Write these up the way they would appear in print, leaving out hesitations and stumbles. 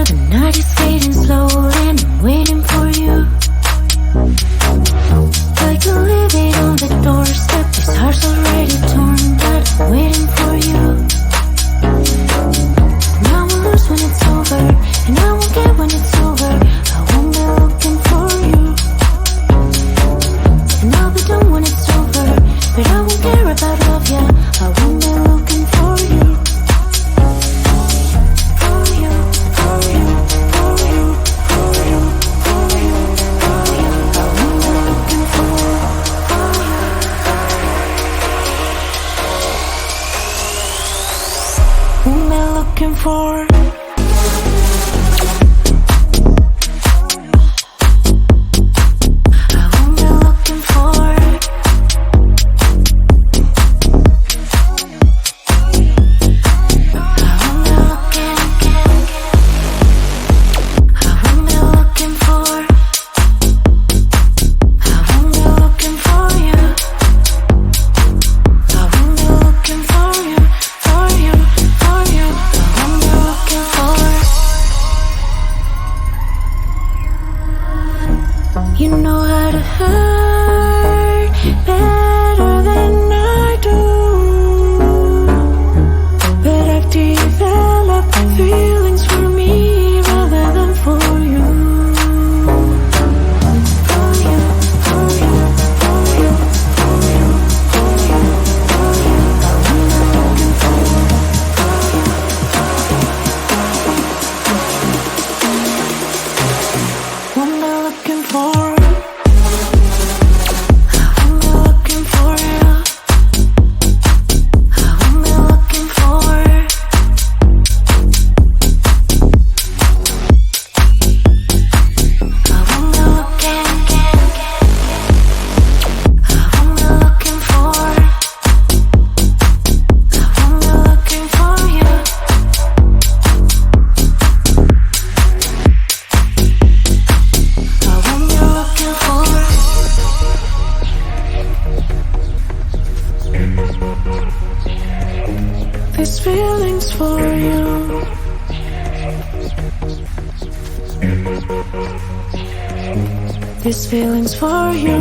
The night is fading slow and I'm waiting for you. I can leave it on the doorstep. This heart's already torn, but I'm waiting for you. And I will lose when it's over, and I won't get when it's over. I won't be looking for you. And I'll be done when it's over, but I won't care about love, yeah. I won't be looking for you. For you, for you, for you, for you, for you, for you. I won't be looking for you. Who am I looking for? You know how to hurt better than I do, but I've developed feelings for me rather than for you. For you, for you, for you, for you, for you, for you. I'm looking for you. What am I looking for? These feelings for you. These feelings for you.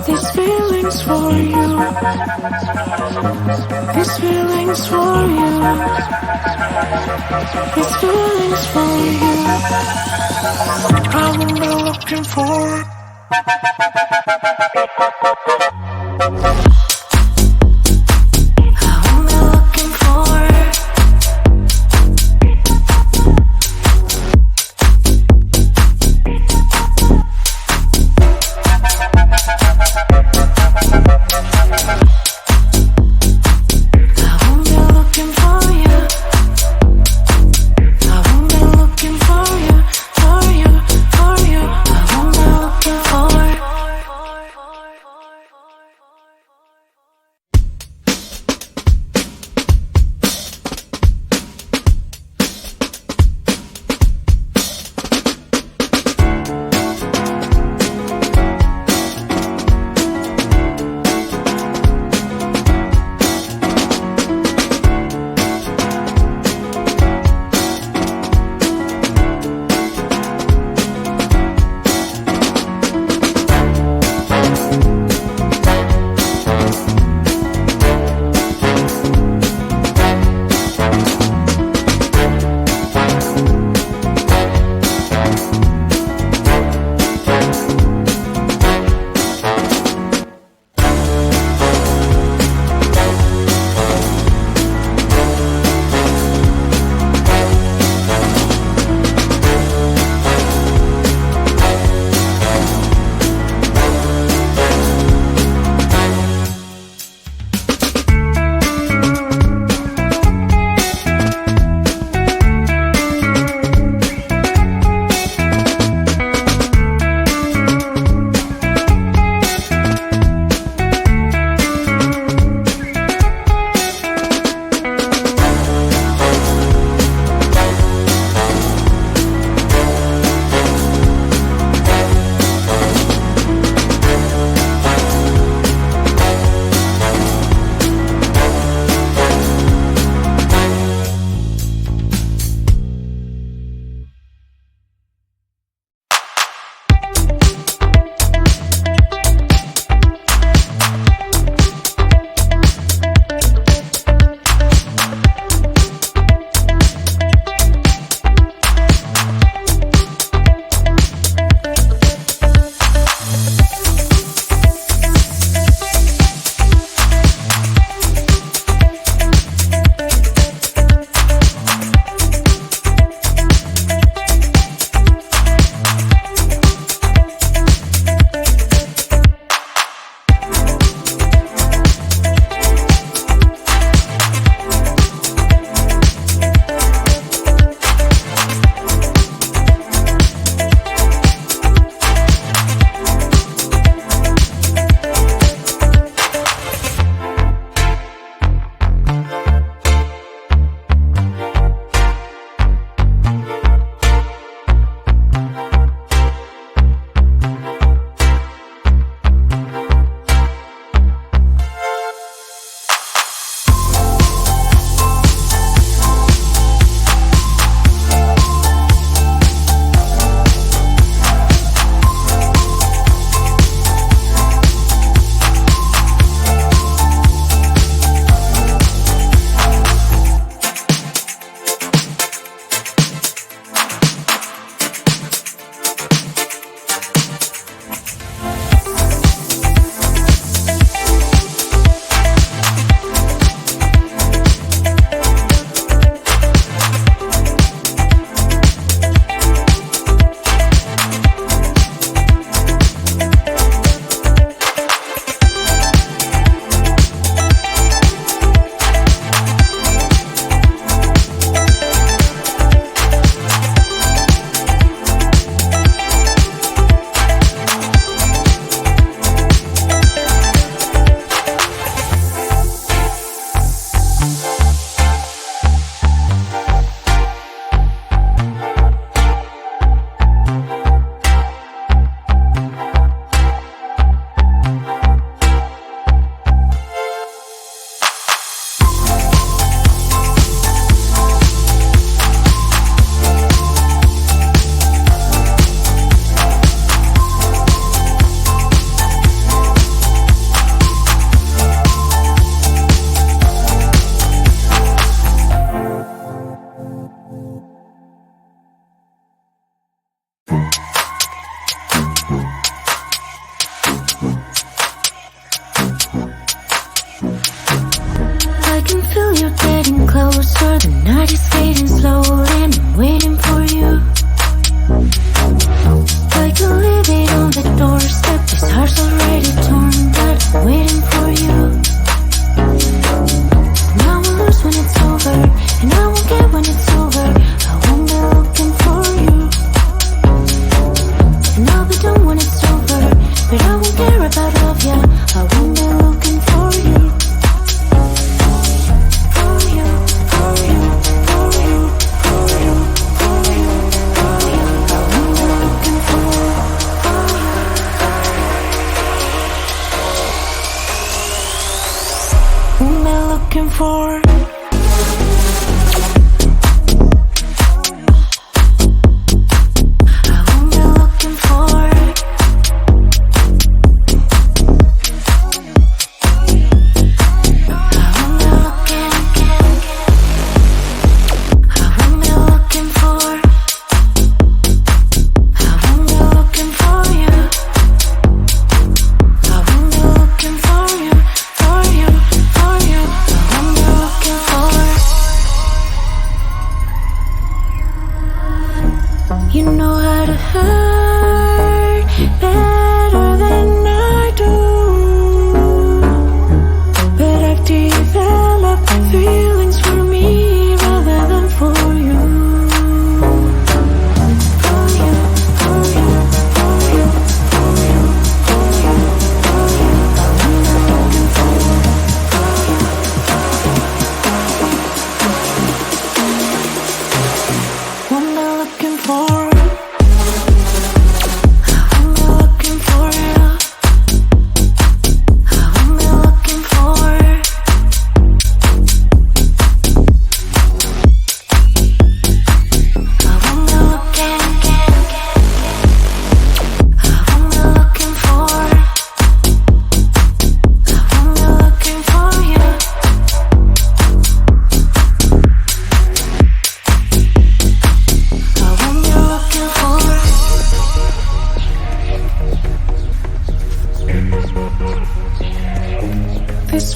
These feelings for you. These feelings for you. These feelings for you. I'm not looking for.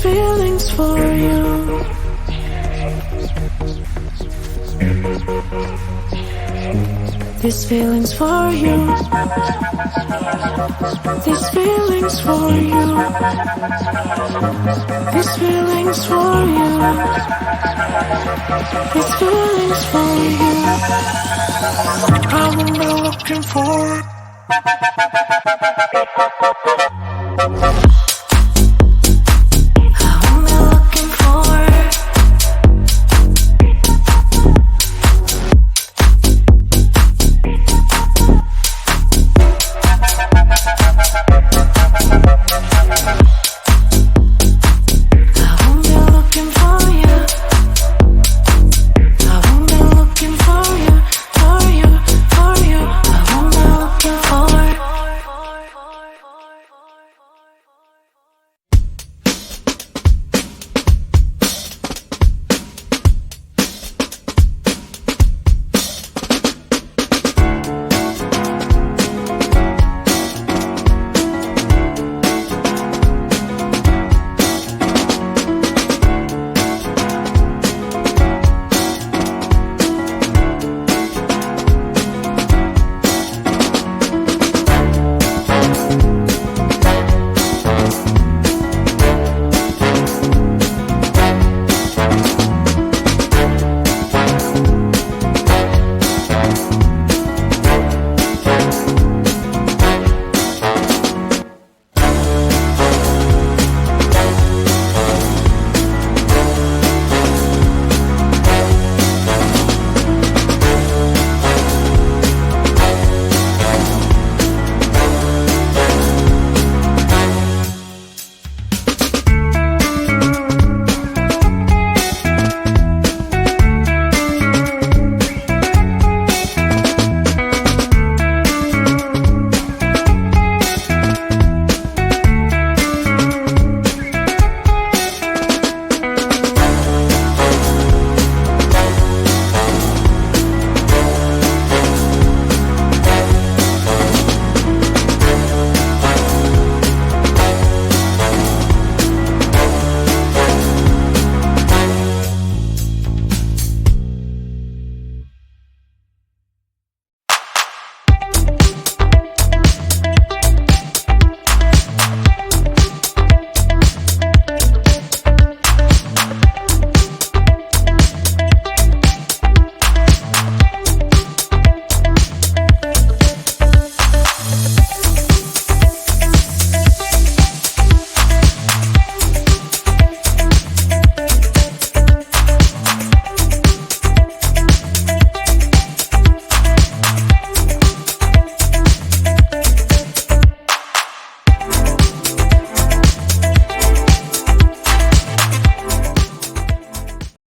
feelings for you. These feelings for you. These feelings for you. These feelings for you. These feelings for you. I remember looking for it.